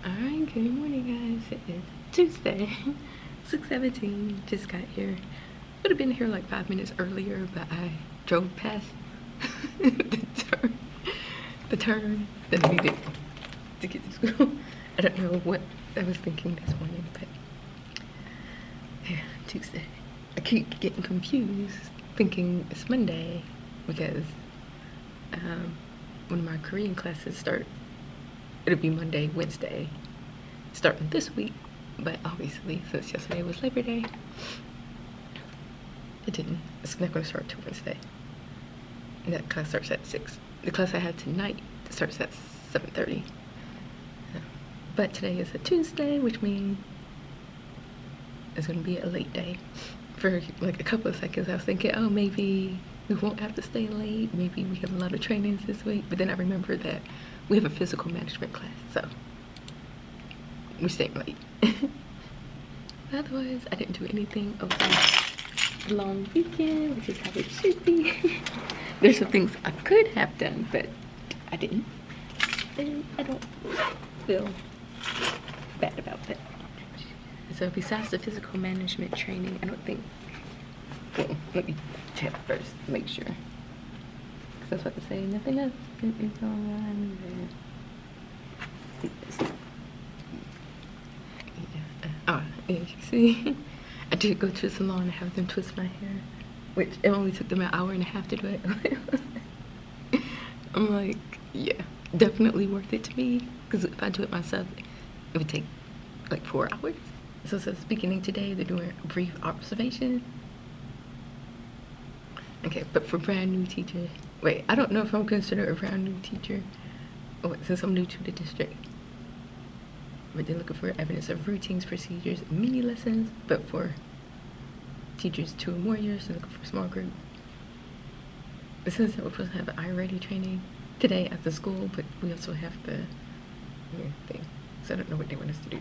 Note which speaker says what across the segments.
Speaker 1: Alright, good morning guys. It is Tuesday, 6:17. Just got here. Would have been here like 5 minutes earlier, but I drove past the turn that I needed to get to school. I don't know what I was thinking this morning, but yeah, Tuesday. I keep getting confused thinking it's Monday because one of my Korean classes start. It'll be Monday, Wednesday, starting this week, but obviously since yesterday was Labor Day, it's not going to start till Wednesday. And that class starts at 6. The class I had tonight starts at 7:30. But today is a Tuesday, which means it's going to be a late day. For like a couple of seconds I was thinking, oh, maybe we won't have to stay late, maybe we have a lot of trainings this week, but then I remembered that we have a physical management class, so we're staying late. Otherwise, I didn't do anything over the long weekend, which is how it should be. There's some things I could have done, but I didn't. And I don't feel bad about that. So besides the physical management training, I don't think, well, let me check first, make sure. Because I was about to say, nothing else is going on there. Oh, yeah, you see, I did go to the salon and have them twist my hair, which it only took them an hour and a half to do it. I'm like, yeah, definitely worth it to me, because if I do it myself, it would take like 4 hours. So it says beginning today, they're doing a brief observation. Okay, but for brand new teachers, wait, I don't know if I'm considered a brand new teacher, since I'm new to the district. But they're looking for evidence of routines, procedures, mini lessons, but for teachers 2 or more years, they're looking for a small group. It says that we're supposed to have an iReady training today at the school, but we also have the thing. So I don't know what they want us to do,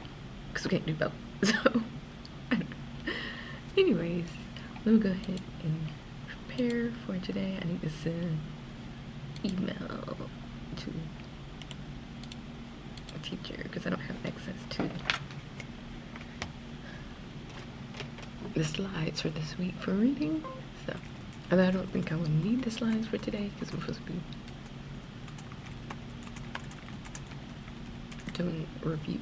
Speaker 1: because we can't do both. So, I don't know. Anyways, let me go ahead and prepare for today. I need to send email to a teacher because I don't have access to the slides for this week for reading. So, and I don't think I will need the slides for today because we're supposed to be doing a review.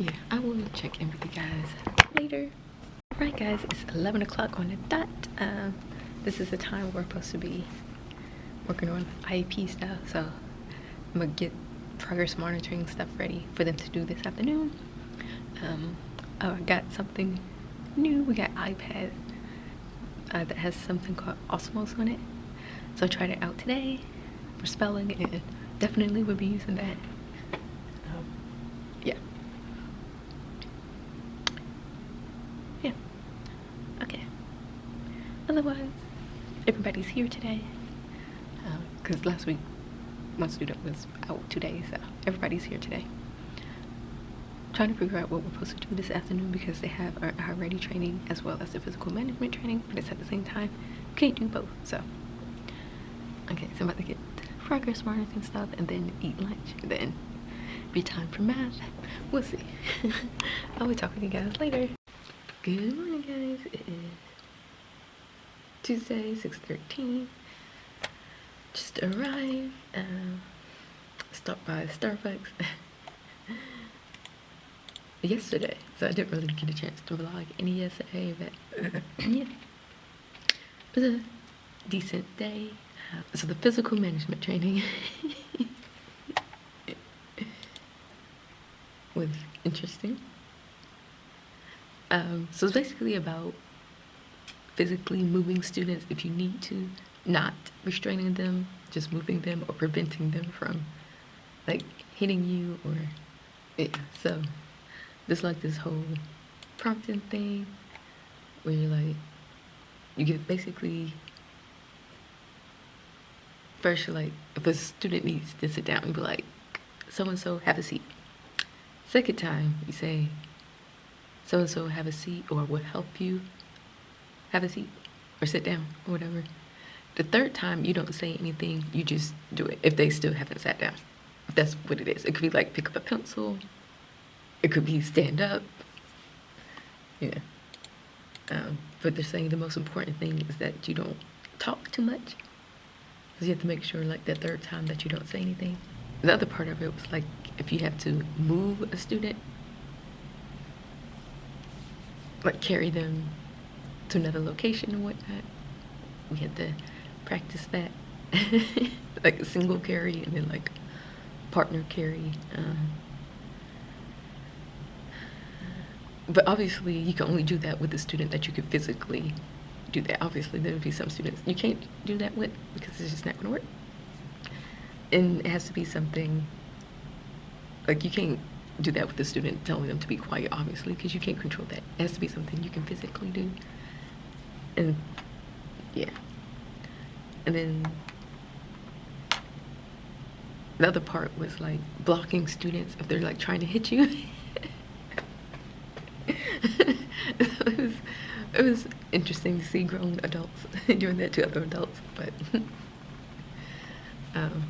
Speaker 1: Yeah, I will check in with you guys later. Alright guys, it's 11 o'clock on the dot. This is the time we're supposed to be working on IEP stuff, so I'm gonna get progress monitoring stuff ready for them to do this afternoon. I got something new. We got iPads that has something called Osmos on it, so I tried it out today for spelling and definitely will be using that. Yeah, okay. Otherwise, everybody's here today because last week one student was out 2 days, so everybody's here today. Trying to figure out what we're supposed to do this afternoon because they have our iReady training as well as the physical management training, but it's at the same time. Can't do both, so okay. So I'm about to get progress monitoring stuff and then eat lunch, and then be time for math. We'll see. I'll be talking to you guys later. Good morning guys, it is Tuesday, 6:13. Just arrived, stopped by Starbucks yesterday, so I didn't really get a chance to vlog any yesterday, but yeah, it was a decent day. So the physical management training was interesting. So it's basically about physically moving students if you need to, not restraining them, just moving them or preventing them from like hitting you or yeah. So there's like this whole prompting thing where you're like, you get basically, first you're like, if a student needs to sit down, you be like, so-and-so have a seat. Second time you say, so-and-so have a seat or will help you have a seat or sit down or whatever. The third time you don't say anything, you just do it if they still haven't sat down. That's what it is. It could be like pick up a pencil. It could be stand up. Yeah. But they're saying the most important thing is that you don't talk too much. Because you have to make sure, like, that third time that you don't say anything. The other part of it was, like, if you have to move a student, like, carry them to another location or whatnot, we had to practice that. Like, a single carry and then, like, partner carry. But obviously, you can only do that with a student that you could physically do that. Obviously, there would be some students you can't do that with because it's just not going to work. And it has to be something, like, you can't do that with the student telling them to be quiet, obviously, because you can't control that. It has to be something you can physically do. And, yeah. And then the other part was, like, blocking students if they're, like, trying to hit you. It was interesting to see grown adults doing that to other adults, but and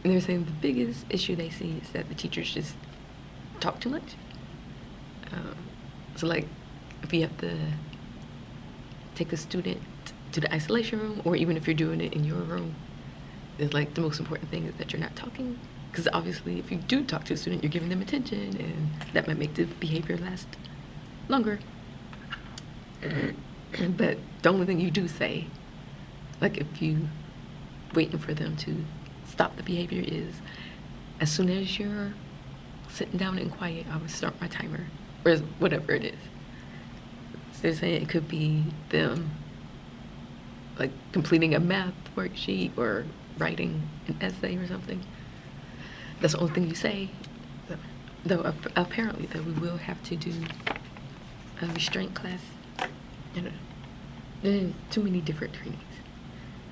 Speaker 1: they're saying the biggest issue they see is that the teachers just talk too much. So, like, if you have to take a student to the isolation room, or even if you're doing it in your room, it's like the most important thing is that you're not talking. Because obviously, if you do talk to a student, you're giving them attention, and that might make the behavior last longer. But the only thing you do say, like, if you waiting for them to stop the behavior, is as soon as you're sitting down and quiet, I would start my timer, or whatever it is. So they're saying it could be them, like, completing a math worksheet or writing an essay or something. That's the only thing you say. Though apparently, though, we will have to do a restraint class. You know, there's too many different trainings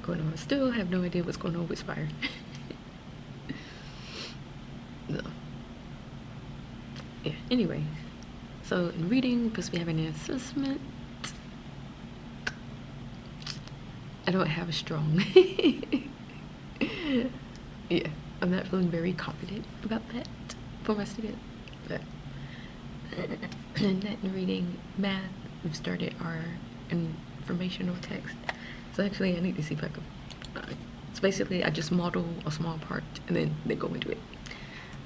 Speaker 1: going on. Still have no idea what's going on with Spire. No. Yeah. Anyways, so in reading, we're supposed to be having an assessment. I don't have a strong. Yeah. I'm not feeling very confident about that for my students. But and that in reading, math, we've started our informational text. So actually, I need to see if I can. So basically, I just model a small part and then they go into it.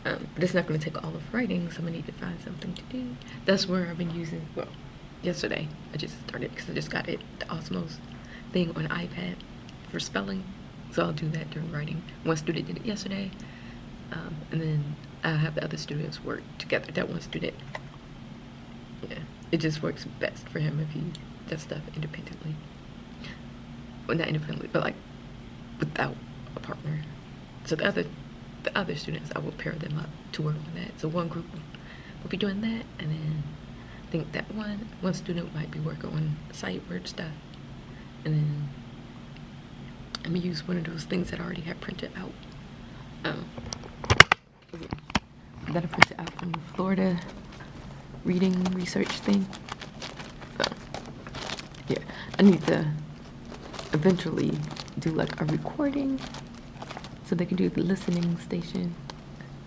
Speaker 1: But it's not going to take all of writing, so I'm going to need to find something to do. That's where I've been using, well, yesterday I just started because I just got it, the Osmos thing on iPad for spelling. So I'll do that during writing. One student did it yesterday, and then I'll have the other students work together. That one student, yeah, it just works best for him if he does stuff independently. Well, not independently, but like without a partner. So the other students, I will pair them up to work on that. So one group will be doing that, and then I think that one student might be working on sight word stuff, and then I'm gonna use one of those things that I already have printed out. That I printed out from the Florida reading research thing. So yeah, I need to eventually do like a recording so they can do the listening station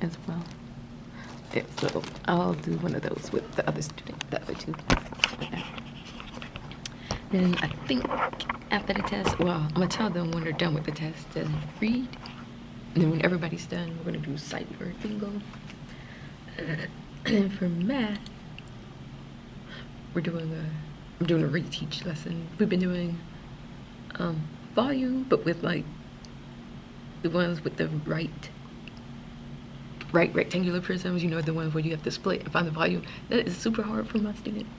Speaker 1: as well. Yeah, so I'll do one of those with the other student, the other two. Then I think after the test, well, I'm gonna tell them when they're done with the test to read. And then when everybody's done, we're gonna do sight word bingo. And then for math, I'm doing a reteach lesson. We've been doing volume, but with like the ones with the right rectangular prisms, you know, the ones where you have to split and find the volume. That is super hard for my students.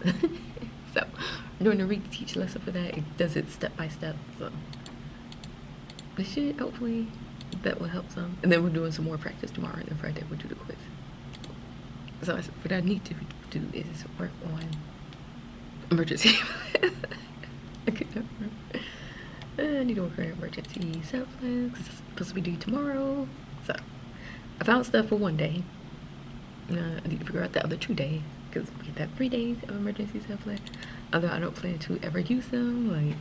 Speaker 1: So I'm doing a reteach lesson for that. It does it step by step. So it should, hopefully, that will help some. And then we're doing some more practice tomorrow, and then Friday we'll do the quiz. So what I need to do is work on emergency. I couldn't remember. I need to work on emergency self-plans because it's supposed to be due tomorrow. So I found stuff for one day. I need to figure out the other 2 days because we have 3 days of emergency self-plan. Although I don't plan to ever use them. Like,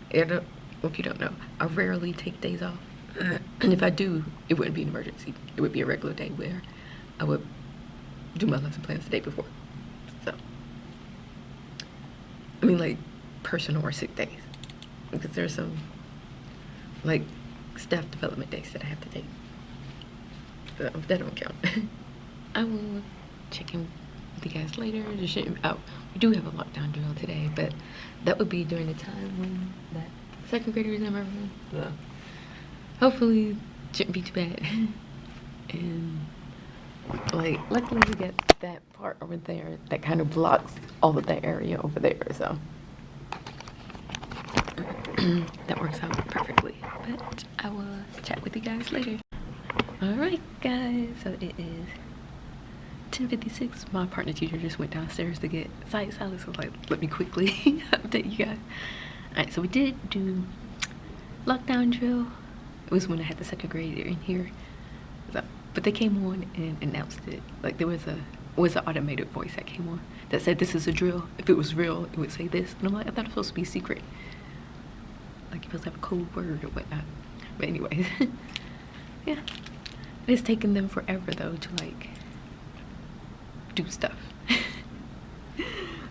Speaker 1: if you don't know, I rarely take days off. And if I do, it wouldn't be an emergency. It would be a regular day where I would do my lesson plans the day before. So, I mean, like personal or sick days, because there's some like staff development days that I have to take. So that don't count. I will check in with you guys later. We do have a lockdown drill today, but that would be during the time when that second grader is in my room. So hopefully shouldn't be too bad. And like luckily we get that part over there that kind of blocks all of that area over there, so that works out perfectly. But I will chat with you guys later. Alright guys, so it is 10:56. My partner teacher just went downstairs to get site salad, so like let me quickly update you guys. Alright, so we did do lockdown drill. It was when I had the second grader in here. So, but they came on and announced it. Like there was an automated voice that came on that said this is a drill. If it was real, it would say this. And I'm like, I thought it was supposed to be secret. Like you're supposed to have a code word or whatnot. But anyways, yeah. It's taken them forever though to like do stuff.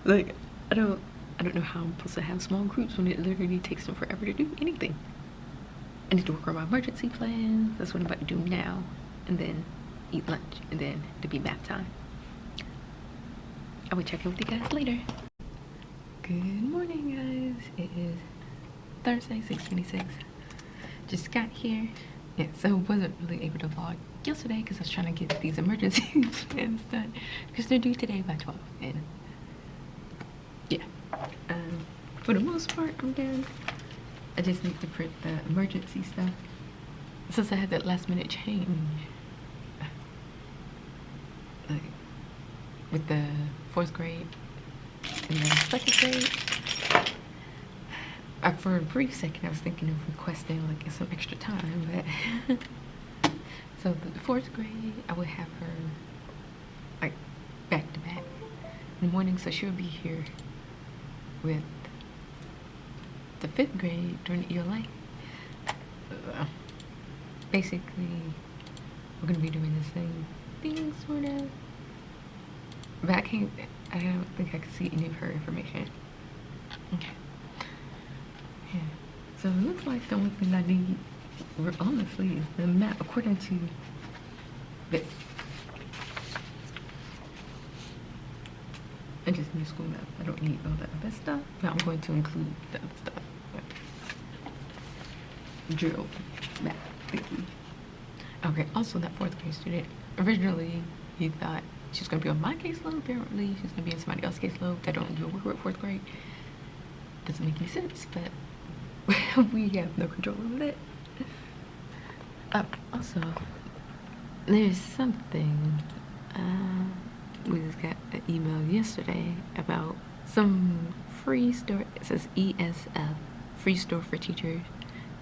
Speaker 1: Like I don't know how I'm supposed to have small groups when it literally takes them forever to do anything. I need to work on my emergency plans. That's what I'm about to do now. And then eat lunch. And then it'll be math time. I will check in with you guys later. Good morning guys. It is Thursday, 6:26. Just got here. Yeah, so wasn't really able to vlog yesterday because I was trying to get these emergency plans done because they're due today by 12. And yeah, for the most part I'm done. I just need to print the emergency stuff since I had that last minute change, like with the 4th grade and then 2nd grade. For a brief second I was thinking of requesting like some extra time, but so the 4th grade I would have her like back to back in the morning, so she'll be here with the 5th grade during the ELA. Basically we're gonna be doing the same thing sort of, but I don't think I can see any of her information. Okay. Yeah. So it looks like the only thing I need, honestly, is the map according to this. I just need school map. I don't need all that other stuff, but I'm going to include the other stuff. Drill map thingy. Okay, also that 4th grade student, originally he thought she was going to be on my caseload. Apparently she's going to be in somebody else's caseload that don't even work with 4th grade. Doesn't make any sense, but we have no control over that. Also, there's something, we just got an email yesterday about some free store. It says ESF, free store for teachers.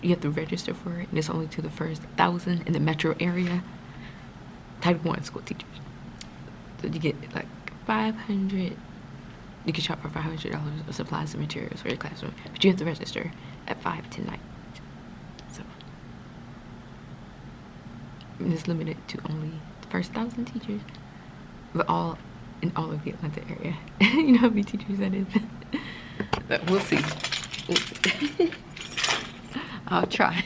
Speaker 1: You have to register for it, and it's only to the first 1,000 in the metro area. Type 1 school teachers. So you get like 500. You can shop for $500 of supplies and materials for your classroom, but you have to register at 5 tonight. So it's limited to only the first 1,000 teachers, but in all of the Atlanta area. You know how many teachers that is? But we'll see. I'll try.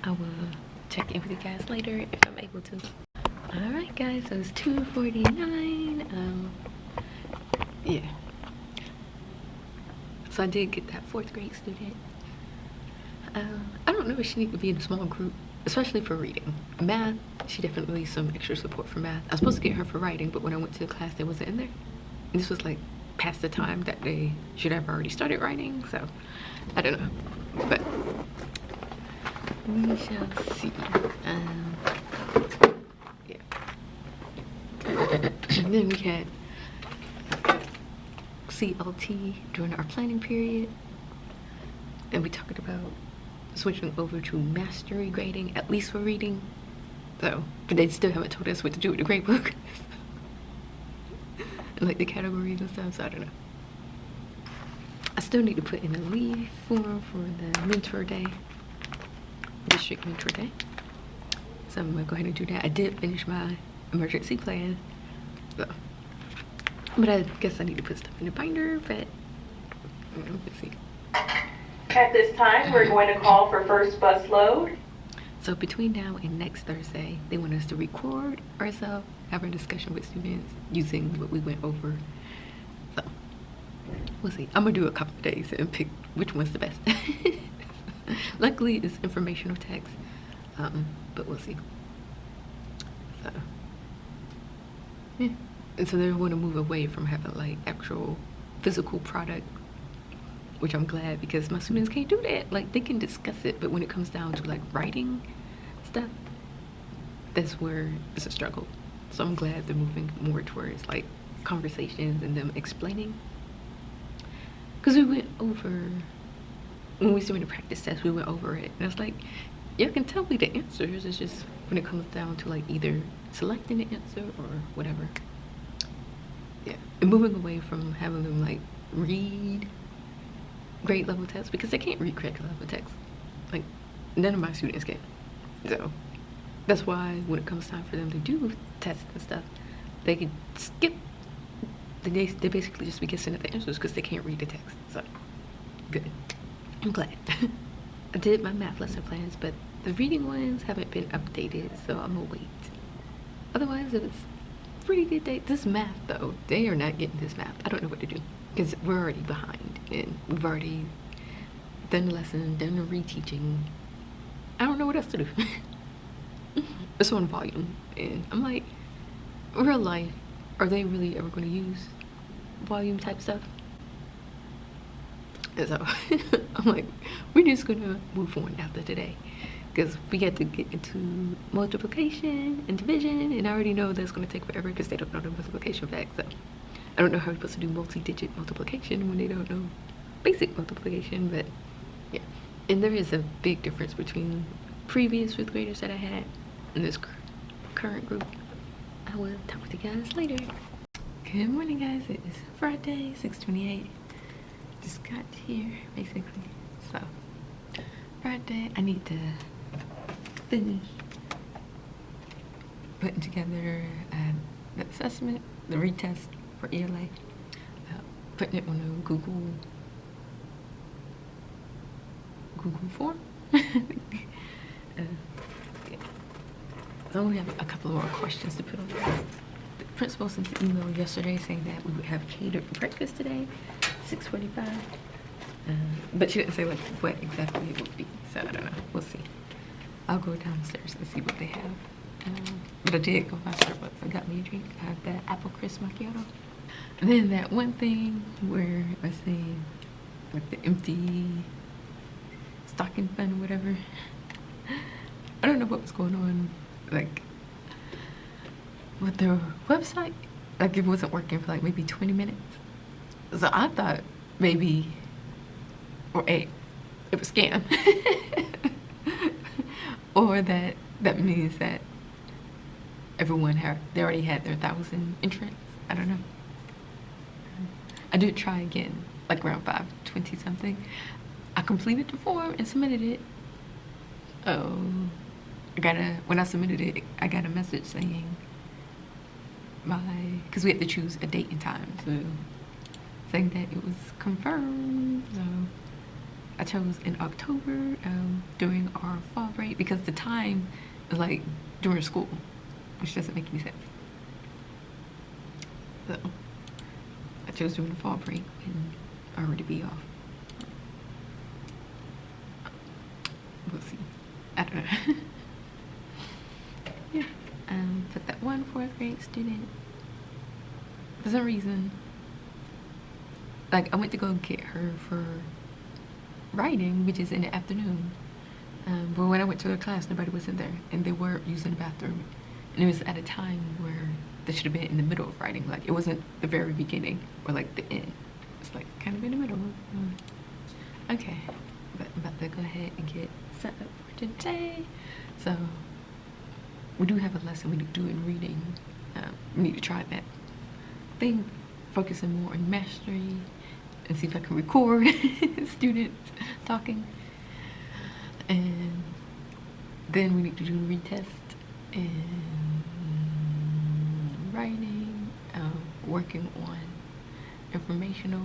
Speaker 1: I will check in with you guys later if I'm able to. Alright guys, so it's 2:49. Yeah. So I did get that 4th grade student. I don't know if she needs to be in a small group, especially for reading. Math, she definitely needs some extra support for math. I was supposed to get her for writing, but when I went to the class, they wasn't in there. And this was like past the time that they should have already started writing, so I don't know. But we shall see. Yeah. And then we had CLT during our planning period, and we talked about switching over to mastery grading, at least for reading. So, but they still haven't told us what to do with the grade book. And like the categories and stuff, so I don't know. I still need to put in a leave form for the mentor day. district mentor day. So I'm gonna go ahead and do that. I did finish my emergency plan, so, but I guess I need to put stuff in the binder, but let's see.
Speaker 2: At this time, we're going to call for first bus load.
Speaker 1: So between now and next Thursday, they want us to record ourselves, have a discussion with students using what we went over. So we'll see. I'm gonna do a couple of days and pick which one's the best. Luckily, it's informational text, but we'll see. So yeah, and so they want to move away from having like actual physical product, which I'm glad, because my students can't do that. Like, they can discuss it, but when it comes down to like writing stuff, that's where it's a struggle. So I'm glad they're moving more towards like conversations and them explaining. Because we went over, when we was doing the practice test, we went over it, and I was like, y'all can tell me the answers. It's just when it comes down to like either selecting the answer or whatever. Yeah, and moving away from having them like read grade level text, because they can't read grade level text. Like, none of my students can. So that's why when it comes time for them to do tests and stuff, they can skip. They basically just be guessing at the answers because they can't read the text. So good. I'm glad. I did my math lesson plans, but the reading ones haven't been updated, so I'm gonna wait. Otherwise, it was a pretty good day. This math though, they are not getting this math. I don't know what to do, because we're already behind and we've already done the lesson, done the reteaching. I don't know what else to do. It's on volume, and I'm like, real life, are they really ever going to use volume type stuff? And so I'm like, we're just gonna move on after today, because we get to get into multiplication and division, and I already know that's going to take forever because they don't know the multiplication facts. So I don't know how we're supposed to do multi-digit multiplication when they don't know basic multiplication. But yeah, and there is a big difference between previous fifth graders that I had and this current group. I will talk with you guys later. Good morning, guys. It is Friday, 6:28. Just got here basically. So Friday, I need to finish putting together the assessment, the retest for ELA, putting it on a Google form. Yeah. So we have a couple of more questions to put on there. The principal sent an email yesterday saying that we would have catered breakfast today, 6:45. But she didn't say like what exactly it would be, so I don't know. We'll see. I'll go downstairs and see what they have. But I did go by Starbucks and got me a drink. I had that apple crisp macchiato. And then that one thing where I say like the empty stocking fund or whatever. I don't know what was going on, like with their website. Like, it wasn't working for like maybe 20 minutes. So I thought maybe, or it was scam. Or that means that everyone they already had their 1,000 entrants. I don't know. I did try again, like around 5:20 something. I completed the form and submitted it. Oh, when I submitted it, I got a message saying because we had to choose a date and time, so saying that it was confirmed. So I chose in October during our fall break, because the time is like during school, which doesn't make any sense. So I chose during the fall break and I already be off. We'll see. I don't know. Yeah. Put that one fourth grade student. For some reason, like, I went to go get her for writing, which is in the afternoon. But when I went to her class, nobody was in there, and they were using the bathroom. And it was at a time where they should have been in the middle of writing. Like, it wasn't the very beginning or like the end. It's like kind of in the middle. Okay, but I'm about to go ahead and get set up for today. So we do have a lesson we need to do in reading. We need to try that thing, focusing more on mastery, and see if I can record students talking. And Then we need to do a retest in writing, working on informational,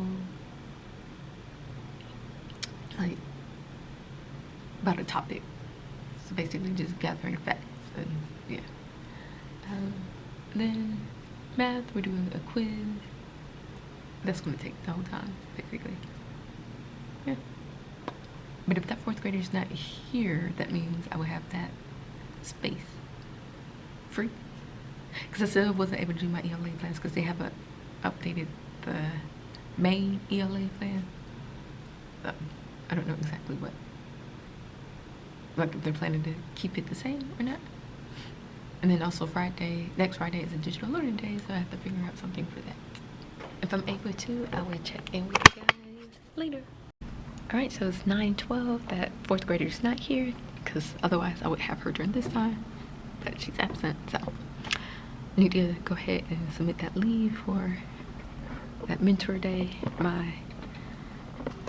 Speaker 1: like about a topic. So basically just gathering facts and yeah. Then math, we're doing a quiz. That's gonna take the whole time, basically. Yeah. But if that fourth grader is not here, that means I would have that space free. Because I still wasn't able to do my ELA plans because they haven't updated the main ELA plan. So I don't know exactly what, like if they're planning to keep it the same or not. And then also next Friday is a digital learning day, so I have to figure out something for that. If I'm able to, I will check in with you guys later. Alright, so it's 9:12. That fourth grader is not here, because otherwise I would have her during this time, but she's absent, so I need to go ahead and submit that leave for that mentor day. My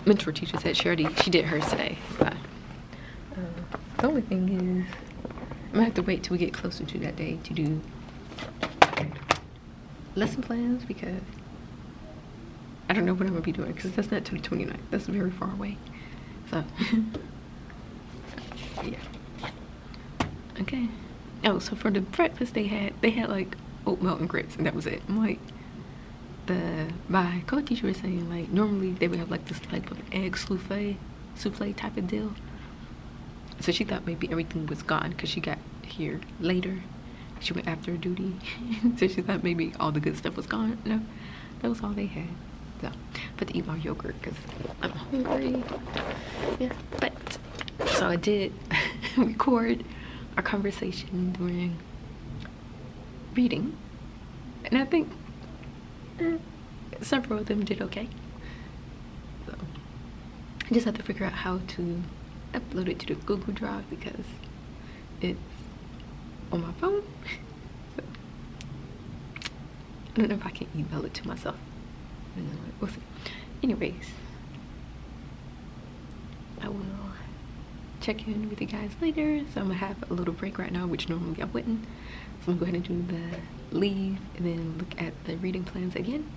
Speaker 1: mentor teacher said she did hers today, but the only thing is I'm gonna have to wait till we get closer to that day to do lesson plans, because I don't know what I'm gonna be doing, because that's not till the 29th. That's very far away. So yeah. Okay. Oh, so for the breakfast they had like oatmeal and grits, and that was it. I'm like, my co-teacher was saying like normally they would have like this type of egg souffle type of deal. So she thought maybe everything was gone because she got here later. She went after duty. So she thought maybe all the good stuff was gone. No, that was all they had. So but to eat my yogurt because I'm hungry. Yeah, but so I did record our conversation during reading, and I think several of them did okay. So I just have to figure out how to upload it to the Google Drive because it's on my phone. So I don't know if I can email it to myself. We'll see. Anyways, I will check in with you guys later. So I'm gonna have a little break right now, which normally I wouldn't. So I'm gonna go ahead and do the leave and then look at the reading plans again.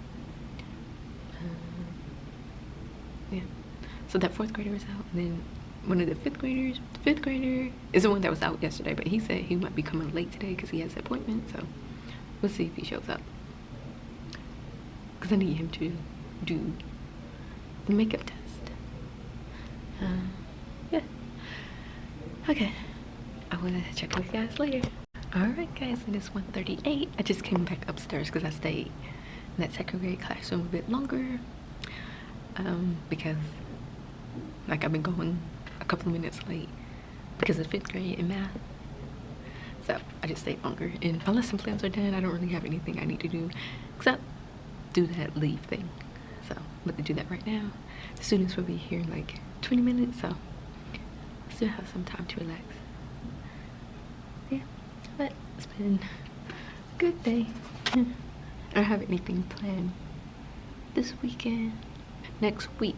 Speaker 1: Yeah. So that fourth grader was out, and then one of the fifth grader is the one that was out yesterday, but he said he might be coming late today because he has an appointment. So we'll see if he shows up, because I need him to do the makeup test. Yeah. Okay. I will check with you guys later. Alright guys, it is 1:38. I just came back upstairs because I stayed in that second grade classroom a bit longer. Because like I've been going a couple of minutes late because of fifth grade in math. So I just stayed longer, and my lesson plans are done. I don't really have anything I need to do except do that leave thing. So I'm about to do that right now. The students will be here in like 20 minutes, so I still have some time to relax. Yeah, but it's been a good day. I don't have anything planned this weekend. Next week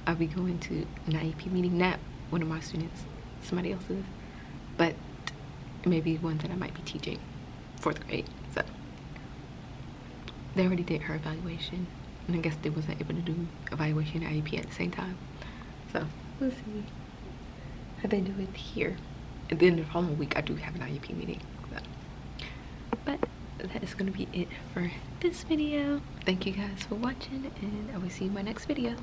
Speaker 1: I'll be going to an Iep meeting, not one of my students, somebody else's, but maybe one that I might be teaching, fourth grade. So they already did her evaluation, and I guess they wasn't able to do evaluation and Iep at the same time. So we'll see how they do it here. And then the following week I do have an Iep meeting. So. But that is going to be it for this video. Thank you guys for watching, and I will see you in my next video.